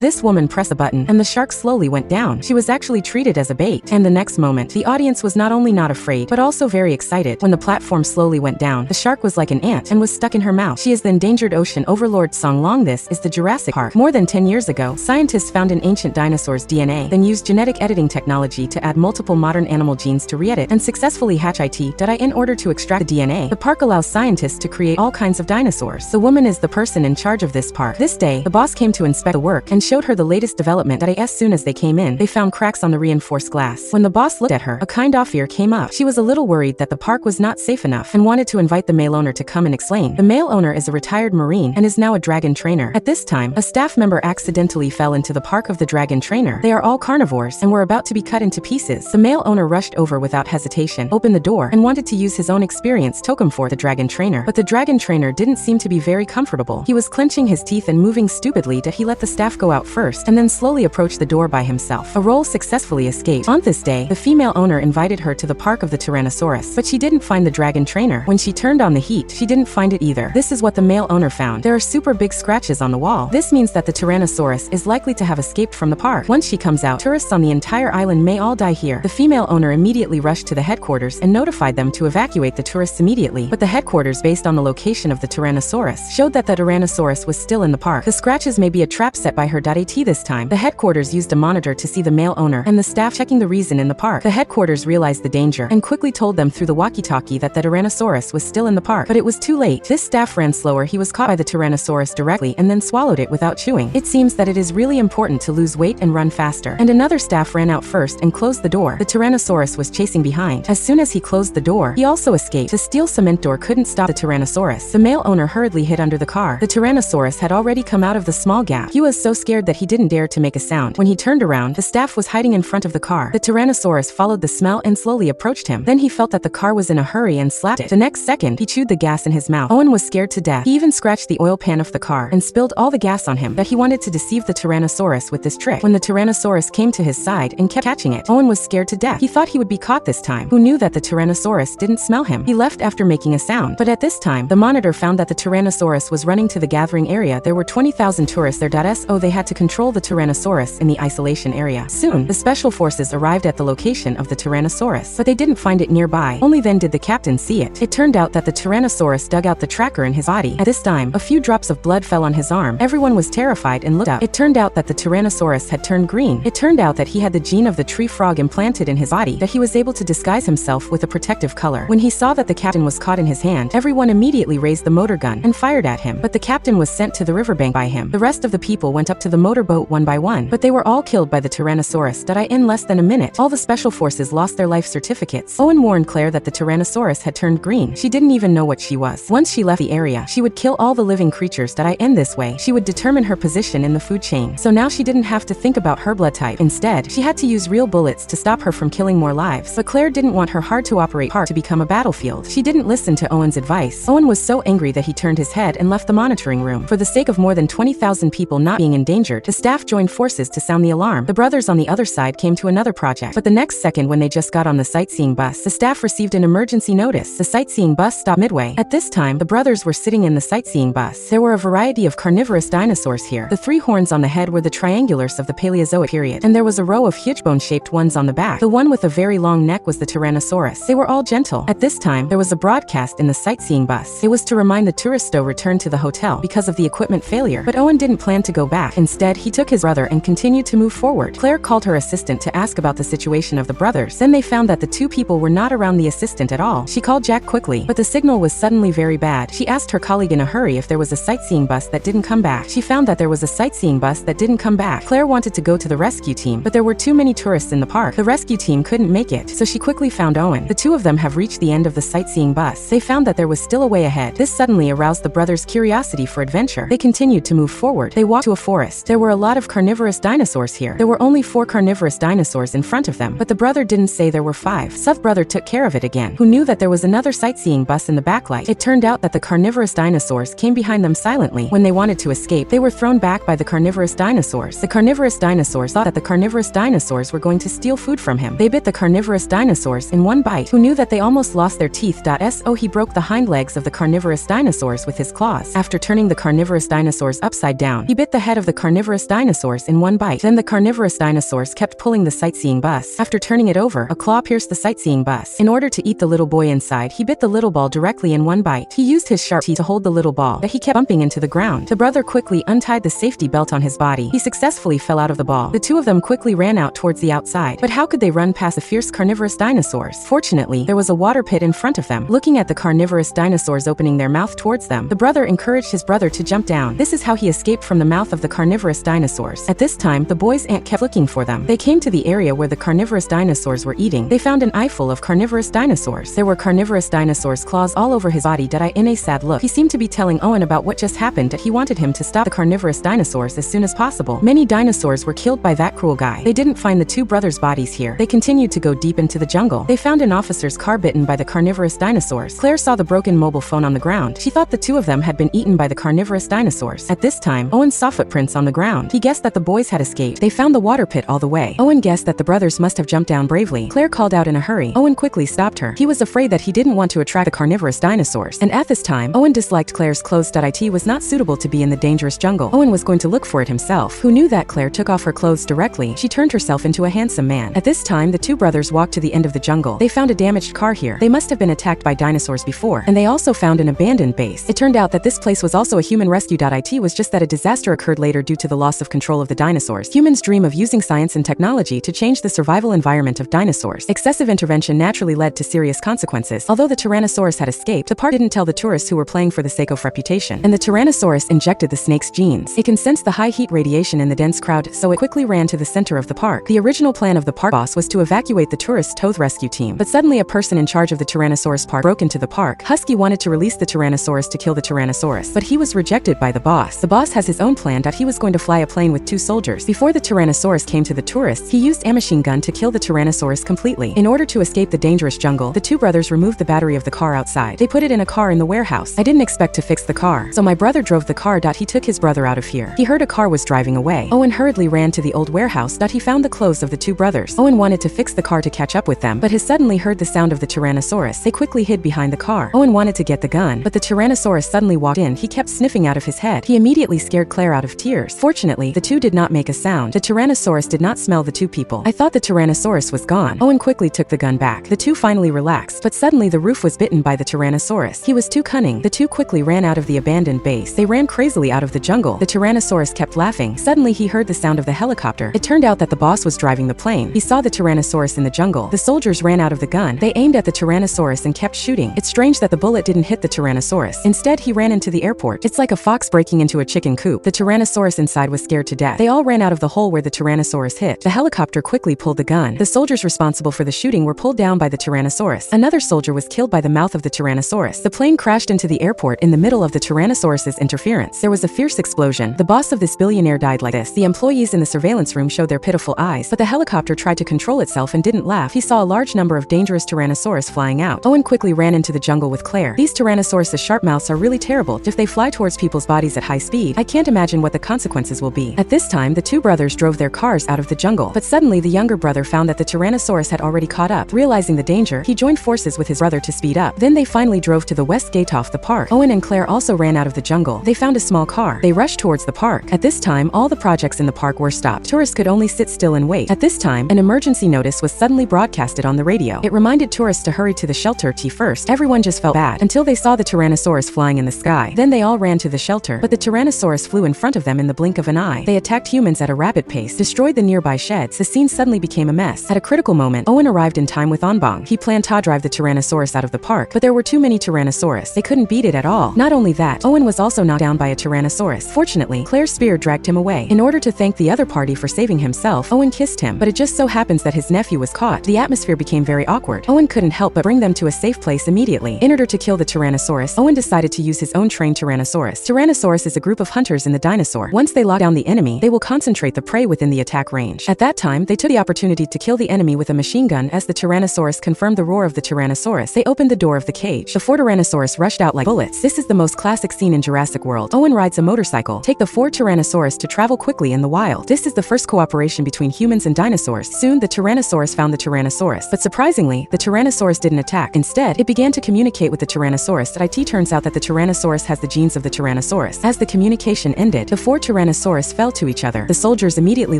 This woman pressed a button, and the shark slowly went down. She was actually treated as a bait. And the next moment, the audience was not only not afraid, but also very excited. When the platform slowly went down, the shark was like an ant and was stuck in her mouth. She is the endangered ocean overlord Song Long. This is the Jurassic Park. More than 10 years ago, scientists found an ancient dinosaur's DNA, then used genetic editing technology to add multiple modern animal genes to re-edit and successfully hatch it.I in order to extract the DNA. The park allows scientists to create all kinds of dinosaurs. The woman is the person in charge of this park. This day, the boss came to inspect the work and showed her the latest development. As soon as they came in, they found cracks on the reinforced glass. When the boss looked at her, a kind of fear came up. She was a little worried that the park was not safe enough and wanted to invite the male owner to come and explain. The male owner is a retired marine and is now a dragon trainer. At this time, a staff member accidentally fell into the park of the dragon trainer. They are all carnivores and were about to be cut into pieces. The male owner rushed over without hesitation, opened the door, and wanted to use his own experience to for the dragon trainer. But the dragon trainer didn't seem to be very comfortable. He was clenching his teeth and moving stupidly. He let the staff go out first and then slowly approached the door by himself. A role successfully escaped. On this day, the female owner invited her to the park of the Tyrannosaurus, but she didn't find the dragon trainer. When she turned on the heat, she didn't find it either. This is what the male owner found. There are super big scratches on the wall. This means that the Tyrannosaurus is likely to have escaped from the park. Once she comes out, tourists on the entire island may all die here. The female owner immediately rushed to the headquarters and notified them to evacuate the tourists immediately. But the headquarters, based on the location of the Tyrannosaurus, showed that the Tyrannosaurus was still in the park. The scratches may be a trap set by her. At this time, the headquarters used a monitor to see the male owner and the staff checking the reason in the park. The headquarters realized the danger and quickly told them through the walkie-talkie that the Tyrannosaurus was still in the park. But it was too late. This staff ran slower. He was caught by the Tyrannosaurus directly and then swallowed it without chewing. It seems that it is really important to lose weight and run faster. And another staff ran out first and closed the door. The Tyrannosaurus was chasing behind. As soon as he closed the door, he also escaped. The steel cement door couldn't stop the Tyrannosaurus. The male owner hurriedly hid under the car. The Tyrannosaurus had already come out of the small gap. He was so scared that he didn't dare to make a sound. When he turned around, the staff was hiding in front of the car. The Tyrannosaurus followed the smell and slowly approached him. Then he felt that the car was in a hurry and slapped it. The next second, he chewed the gas in his mouth. Owen was scared to death. He even scratched the oil pan off the car and spilled all the gas on him. That he wanted to deceive the Tyrannosaurus with this trick. When the Tyrannosaurus came to his side and kept catching it, Owen was scared to death. He thought he would be caught this time. Who knew that the Tyrannosaurus didn't smell him? He left after making a sound. But at this time, the monitor found that the Tyrannosaurus was running to the gathering area. There were 20,000 tourists there. So they had to control the Tyrannosaurus in the isolation area. Soon, the special forces arrived at the location of the Tyrannosaurus, but they didn't find it nearby. Only then did the captain see it. It turned out that the Tyrannosaurus dug out the tracker in his body. At this time, a few drops of blood fell on his arm. Everyone was terrified and looked up. It turned out that the Tyrannosaurus had turned green. It turned out that he had the gene of the tree frog implanted in his body, that he was able to disguise himself with a protective color. When he saw that the captain was caught in his hand, everyone immediately raised the motor gun and fired at him. But the captain was sent to the riverbank by him. The rest of the people went up to the motorboat one by one, but they were all killed by the Tyrannosaurus. In less than a minute, all the special forces lost their life certificates. Owen warned Claire that the Tyrannosaurus had turned green. She didn't even know what she was. Once she left the area, she would kill all the living creatures. In this way, she would determine her position in the food chain. So now she didn't have to think about her blood type. Instead, she had to use real bullets to stop her from killing more lives. But Claire didn't want her hard-to-operate park to become a battlefield. She didn't listen to Owen's advice. Owen was so angry that he turned his head and left the monitoring room. For the sake of more than 20,000 people not being endangered, the staff joined forces to sound the alarm. The brothers on the other side came to another project. But the next second, when they just got on the sightseeing bus, the staff received an emergency notice. The sightseeing bus stopped midway. At this time, the brothers were sitting in the sightseeing bus. There were a variety of carnivorous dinosaurs here. The three horns on the head were the triangulars of the Paleozoic period, and there was a row of huge bone-shaped ones on the back. The one with a very long neck was the Tyrannosaurus. They were all gentle. At this time, there was a broadcast in the sightseeing bus. It was to remind the tourists to return to the hotel because of the equipment failure. But Owen didn't plan to go back. Instead, he took his brother and continued to move forward. Claire called her assistant to ask about the situation of the brothers. Then they found that the two people were not around the assistant at all. She called Jack quickly, but the signal was suddenly very bad. She asked her colleague in a hurry if there was a sightseeing bus that didn't come back. She found that there was a sightseeing bus that didn't come back. Claire wanted to go to the rescue team, but there were too many tourists in the park. The rescue team couldn't make it, so she quickly found Owen. The two of them have reached the end of the sightseeing bus. They found that there was still a way ahead. This suddenly aroused the brothers' curiosity for adventure. They continued to move forward. They walked to a forest. There were a lot of carnivorous dinosaurs here. There were only 4 carnivorous dinosaurs in front of them, but the brother didn't say there were 5. Sub brother took care of it again, who knew that there was another sightseeing bus in the backlight. It turned out that the carnivorous dinosaurs came behind them silently. When they wanted to escape, they were thrown back by the carnivorous dinosaurs. The carnivorous dinosaurs thought that the carnivorous dinosaurs were going to steal food from him. They bit the carnivorous dinosaurs in one bite, who knew that they almost lost their teeth. So he broke the hind legs of the carnivorous dinosaurs with his claws. After turning the carnivorous dinosaurs upside down, he bit the head of the carnivorous dinosaurs in one bite. Then the carnivorous dinosaurs kept pulling the sightseeing bus. After turning it over, a claw pierced the sightseeing bus. In order to eat the little boy inside, he bit the little ball directly in one bite. He used his sharp teeth to hold the little ball, but he kept bumping into the ground. The brother quickly untied the safety belt on his body. He successfully fell out of the ball. The two of them quickly ran out towards the outside. But how could they run past the fierce carnivorous dinosaurs? Fortunately, there was a water pit in front of them. Looking at the carnivorous dinosaurs opening their mouth towards them, the brother encouraged his brother to jump down. This is how he escaped from the mouth of the carnivorous dinosaurs. At this time, the boy's aunt kept looking for them. They came to the area where the carnivorous dinosaurs were eating. They found an eye full of carnivorous dinosaurs. There were carnivorous dinosaurs' claws all over his body. In a sad look, he seemed to be telling Owen about what just happened. He wanted him to stop the carnivorous dinosaurs as soon as possible. Many dinosaurs were killed by that cruel guy. They didn't find the two brothers' bodies here. They continued to go deep into the jungle. They found an officer's car bitten by the carnivorous dinosaurs. Claire saw the broken mobile phone on the ground. She thought the two of them had been eaten by the carnivorous dinosaurs. At this time, Owen saw footprints on the ground. He guessed that the boys had escaped. They found the water pit all the way. Owen guessed that the brothers must have jumped down bravely. Claire called out in a hurry. Owen quickly stopped her. He was afraid that he didn't want to attract the carnivorous dinosaurs. And at this time, Owen disliked Claire's clothes. It was not suitable to be in the dangerous jungle. Owen was going to look for it himself. Who knew that Claire took off her clothes directly? She turned herself into a handsome man. At this time, the two brothers walked to the end of the jungle. They found a damaged car here. They must have been attacked by dinosaurs before. And they also found an abandoned base. It turned out that this place was also a human rescue. It was just that a disaster occurred later due to the loss of control of the dinosaurs. Humans dream of using science and technology to change the survival environment of dinosaurs. Excessive intervention naturally led to serious consequences. Although the Tyrannosaurus had escaped, the park didn't tell the tourists who were playing for the sake of reputation. And the Tyrannosaurus injected the snake's genes. It can sense the high heat radiation in the dense crowd, so it quickly ran to the center of the park. The original plan of the park boss was to evacuate the tourist toad rescue team, but suddenly a person in charge of the Tyrannosaurus park broke into the park. Husky wanted to release the Tyrannosaurus to kill the Tyrannosaurus, but he was rejected by the boss. The boss has his own plan. He was going to fly a plane with two soldiers. Before the Tyrannosaurus came to the tourists, he used a machine gun to kill the Tyrannosaurus completely. In order to escape the dangerous jungle, the two brothers removed the battery of the car outside. They put it in a car in the warehouse. I didn't expect to fix the car, so my brother drove the car. He took his brother out of here. He heard a car was driving away. Owen hurriedly ran to the old warehouse. He found the clothes of the two brothers. Owen wanted to fix the car to catch up with them, but he suddenly heard the sound of the Tyrannosaurus. They quickly hid behind the car. Owen wanted to get the gun, but the Tyrannosaurus suddenly walked in. He kept sniffing out of his head. He immediately scared Claire out of tears. Fortunately, the two did not make a sound. The Tyrannosaurus did not smell the two people. I thought the Tyrannosaurus was gone. Owen quickly took the gun back. The two finally relaxed, but suddenly the roof was bitten by the Tyrannosaurus. He was too cunning. The two quickly ran out of the abandoned base. They ran crazily out of the jungle. The Tyrannosaurus kept laughing. Suddenly he heard the sound of the helicopter. It turned out that the boss was driving the plane. He saw the Tyrannosaurus in the jungle. The soldiers ran out of the gun. They aimed at the Tyrannosaurus and kept shooting. It's strange that the bullet didn't hit the Tyrannosaurus. Instead, he ran into the airport. It's like a fox breaking into a chicken coop. The Tyrannosaurus inside was scared to death. They all ran out of the hole where the Tyrannosaurus hit. The helicopter quickly pulled the gun. The soldiers responsible for the shooting were pulled down by the Tyrannosaurus. Another soldier was killed by the mouth of the Tyrannosaurus. The plane crashed into the airport in the middle of the Tyrannosaurus's interference. There was a fierce explosion. The boss of this billionaire died like this. The employees in the surveillance room showed their pitiful eyes, but the helicopter tried to control itself and didn't laugh. He saw a large number of dangerous Tyrannosaurus flying out. Owen quickly ran into the jungle with Claire. These Tyrannosaurus' sharp mouths are really terrible. If they fly towards people's bodies at high speed, I can't imagine what the consequences will be. At this time, the two brothers drove their cars out of the jungle, but suddenly the younger brother found that the Tyrannosaurus had already caught up. Realizing the danger, he joined forces with his brother to speed up. Then they finally drove to the west gate of the park. Owen and Claire also ran out of the jungle. They found a small car. They rushed towards the park. At this time, all the projects in the park were stopped. Tourists could only sit still and wait. At this time, an emergency notice was suddenly broadcasted on the radio. It reminded tourists to hurry to the shelter. First, everyone just felt bad until they saw the Tyrannosaurus flying in the sky. Then they all ran to the shelter, but the Tyrannosaurus flew in front of them in the blink of an eye. They attacked humans at a rapid pace, destroyed the nearby sheds. The scene suddenly became a mess. At a critical moment, Owen arrived in time with Onbong. He planned to drive the Tyrannosaurus out of the park, but there were too many Tyrannosaurus. They couldn't beat it at all. Not only that, Owen was also knocked down by a Tyrannosaurus. Fortunately, Claire's spear dragged him away. In order to thank the other party for saving himself, Owen kissed him, but it just so happens that his nephew was caught. The atmosphere became very awkward. Owen couldn't help but bring them to a safe place immediately. In order to kill the Tyrannosaurus, Owen decided to use his own trained Tyrannosaurus. Tyrannosaurus is a group of hunters in the Dinosaur. Once they lock down the enemy, they will concentrate the prey within the attack range. At that time, they took the opportunity to kill the enemy with a machine gun. As the Tyrannosaurus confirmed the roar of the Tyrannosaurus, they opened the door of the cage. The four Tyrannosaurus rushed out like bullets. This is the most classic scene in Jurassic World. Owen rides a motorcycle. Take the four Tyrannosaurus to travel quickly in the wild. This is the first cooperation between humans and dinosaurs. Soon, the Tyrannosaurus found the Tyrannosaurus, but surprisingly, the Tyrannosaurus didn't attack. Instead, it began to communicate with the Tyrannosaurus. It turns out that the Tyrannosaurus has the genes of the Tyrannosaurus. As the communication ended, the four Tyrannosaurus Tyrannosaurus fell to each other. The soldiers immediately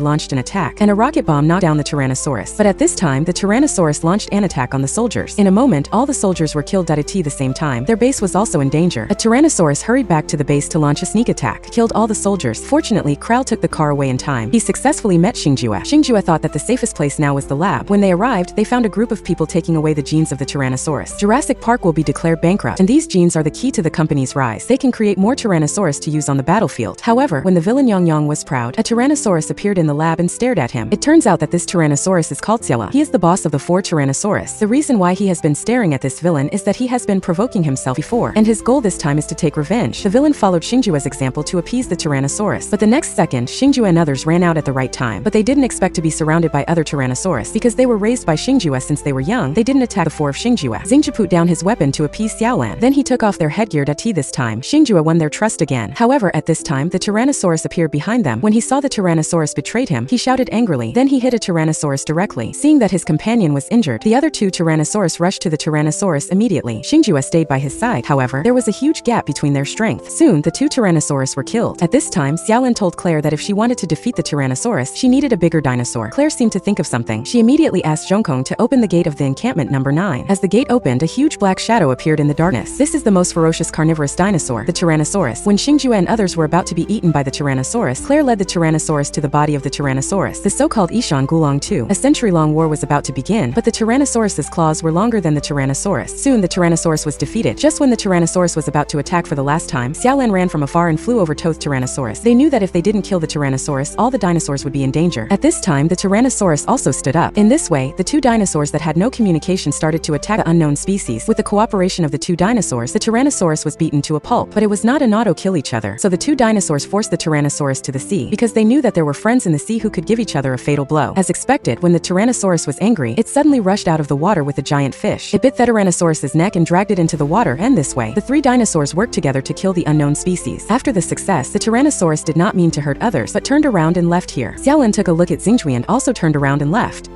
launched an attack, and a rocket bomb knocked down the Tyrannosaurus. But at this time, the Tyrannosaurus launched an attack on the soldiers. In a moment, all the soldiers were killed at the same time. Their base was also in danger. A Tyrannosaurus hurried back to the base to launch a sneak attack, killed all the soldiers. Fortunately, Krell took the car away in time. He successfully met Xingjue. Xingjue thought that the safest place now was the lab. When they arrived, they found a group of people taking away the genes of the Tyrannosaurus. Jurassic Park will be declared bankrupt, and these genes are the key to the company's rise. They can create more Tyrannosaurus to use on the battlefield. However, when the villain Yang Yang was proud, a Tyrannosaurus appeared in the lab and stared at him. It turns out that this Tyrannosaurus is called Ciela. He is the boss of the 4 Tyrannosaurus. The reason why he has been staring at this villain is that he has been provoking himself before, and his goal this time is to take revenge. The villain followed Xingjue's example to appease the Tyrannosaurus, but the next second, Xingjue and others ran out at the right time. But they didn't expect to be surrounded by other Tyrannosaurus because they were raised by Xingjue since they were young. They didn't attack the 4 of Xingjue. Xingjue put down his weapon to appease Xiaolan. Then he took off their headgear. This time, Xingjue won their trust again. However, at this time, the Tyrannosaurus appeared behind them. When he saw the Tyrannosaurus betrayed him, he shouted angrily. Then he hit a Tyrannosaurus directly. Seeing that his companion was injured, the other 2 Tyrannosaurus rushed to the Tyrannosaurus immediately. Xingjue stayed by his side. However, there was a huge gap between their strength. Soon, the 2 Tyrannosaurus were killed. At this time, Xiaolan told Claire that if she wanted to defeat the Tyrannosaurus, she needed a bigger dinosaur. Claire seemed to think of something. She immediately asked Zhongkong to open the gate of the encampment number 9. As the gate opened, a huge black shadow appeared in the darkness. This is the most ferocious carnivorous dinosaur, the Tyrannosaurus. When Xingjue and others were about to be eaten by the Tyrannosaurus, Claire led the Tyrannosaurus to the body of the Tyrannosaurus, the so-called Ishan Gulong II. A century-long war was about to begin, but the Tyrannosaurus's claws were longer than the Tyrannosaurus. Soon, the Tyrannosaurus was defeated. Just when the Tyrannosaurus was about to attack for the last time, Xiaolan ran from afar and flew over Toth Tyrannosaurus. They knew that if they didn't kill the Tyrannosaurus, all the dinosaurs would be in danger. At this time, the Tyrannosaurus also stood up. In this way, the 2 dinosaurs that had no communication started to attack the unknown species. With the cooperation of the 2 dinosaurs, the Tyrannosaurus was beaten to a pulp, but it was not an auto-kill each other. So the 2 dinosaurs forced the Tyrannosaurus to the sea because they knew that there were friends in the sea who could give each other a fatal blow. As expected, when the Tyrannosaurus was angry, it suddenly rushed out of the water with a giant fish. It bit the Tyrannosaurus's neck and dragged it into the water, and this way, the 3 dinosaurs worked together to kill the unknown species. After the success, the Tyrannosaurus did not mean to hurt others, but turned around and left here. Xiaolan took a look at Xingjue and also turned around and left.